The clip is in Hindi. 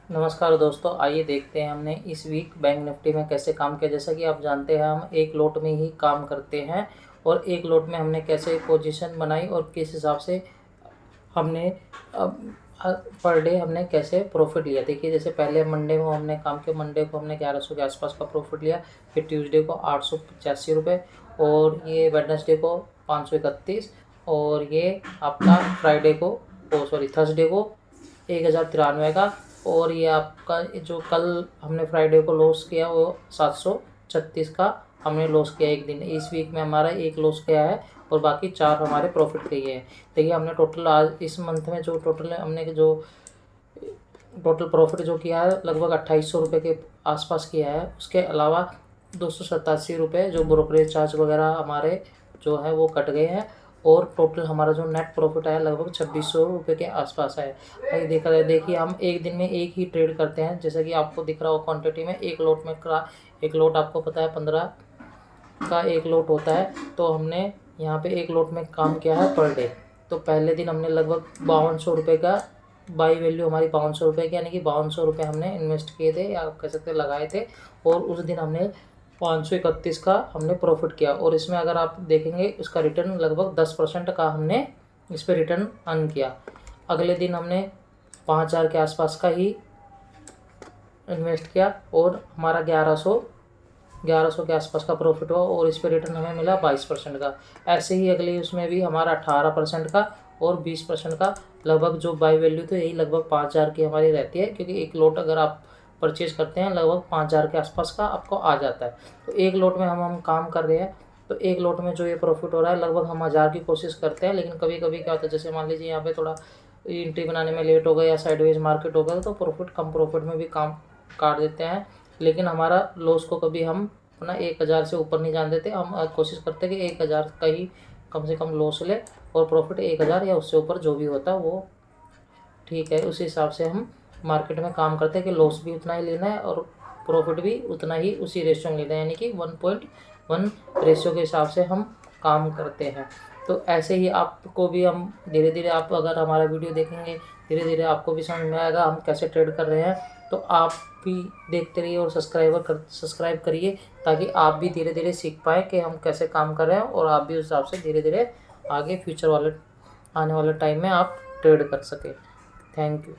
नमस्कार दोस्तों, आइए देखते हैं हमने इस वीक बैंक निफ्टी में कैसे काम किया। जैसा कि आप जानते हैं हम एक लोट में ही काम करते हैं और एक लोट में हमने कैसे पोजीशन बनाई और किस हिसाब से हमने पर डे हमने कैसे प्रॉफिट लिया। देखिए, जैसे पहले मंडे में हमने काम किया, मंडे को हमने 1100 के आसपास का प्रॉफिट लिया, फिर ट्यूसडे को 885 रुपये और ये वेडनेसडे को 531 और ये आपका फ्राइडे को थर्सडे को 1093 का। और ये आपका जो कल हमने फ्राइडे को लॉस किया वो 736 का हमने लॉस किया एक दिन। इस वीक में हमारा एक लॉस किया है और बाकी 4 हमारे प्रॉफिट के हैं। देखिए, हमने टोटल आज इस मंथ में जो टोटल हमने जो टोटल प्रॉफिट जो किया है लगभग 2800 रुपये के आसपास किया है। उसके अलावा 287 रुपये जो ब्रोकरेज चार्ज वगैरह हमारे जो है वो कट गए हैं और टोटल हमारा जो नेट प्रॉफिट आया लगभग 2600 रुपये के आसपास है। भाई देखा जाए, देखिए हम एक दिन में एक ही ट्रेड करते हैं। जैसा कि आपको दिख रहा हो क्वांटिटी में एक लोट आपको पता है 15 का एक लोट होता है। तो हमने यहाँ पे एक लोट में काम किया है पर डे। तो पहले दिन हमने लगभग 5200 रुपये का बाई वैल्यू हमारी 5200 रुपये की, यानी कि 5200 रुपये हमने इन्वेस्ट किए थे या आप कह सकते लगाए थे और उस दिन हमने 531 का हमने प्रॉफिट किया। और इसमें अगर आप देखेंगे उसका रिटर्न लगभग 10% का हमने इस पर रिटर्न अर्न किया। अगले दिन हमने 5000 के आसपास का ही इन्वेस्ट किया और हमारा 1100 के आसपास का प्रॉफिट हुआ और इस पर रिटर्न हमें मिला 22% का। ऐसे ही अगले उसमें भी हमारा 18% का और 20% का लगभग जो बाई वैल्यू तो यही लगभग 5000 की हमारी रहती है, क्योंकि एक लोट अगर आप परचेज करते हैं लगभग 5000 के आसपास का आपको आ जाता है। तो एक लोट में हम काम कर रहे हैं, तो एक लोट में जो ये प्रॉफिट हो रहा है लगभग हम 1000 की कोशिश करते हैं। लेकिन कभी कभी क्या होता है, जैसे मान लीजिए यहाँ पे थोड़ा एंट्री बनाने में लेट हो गया या साइडवेज मार्केट हो गया तो कम प्रॉफिट में भी काम काट देते हैं। लेकिन हमारा लॉस को कभी हम अपना 1000 से ऊपर नहीं जान देते। हम कोशिश करते हैं कि 1000 का ही कम से कम लॉस ले और प्रॉफिट 1000 या उससे ऊपर जो भी होता है वो ठीक है। उसी हिसाब से हम मार्केट में काम करते हैं कि लॉस भी उतना ही लेना है और प्रॉफिट भी उतना ही उसी रेशियो में लेना है, यानी कि 1.1 रेशियो के हिसाब से हम काम करते हैं। तो ऐसे ही आपको भी हम धीरे धीरे, आप अगर हमारा वीडियो देखेंगे धीरे धीरे आपको भी समझ में आएगा हम कैसे ट्रेड कर रहे हैं। तो आप भी देखते रहिए और सब्सक्राइब करिए ताकि आप भी धीरे धीरे सीख पाएँ कि हम कैसे काम कर रहे हैं और आप भी उस हिसाब से धीरे धीरे आगे फ्यूचर वाले आने वाले टाइम में आप ट्रेड कर सकें। Thank you.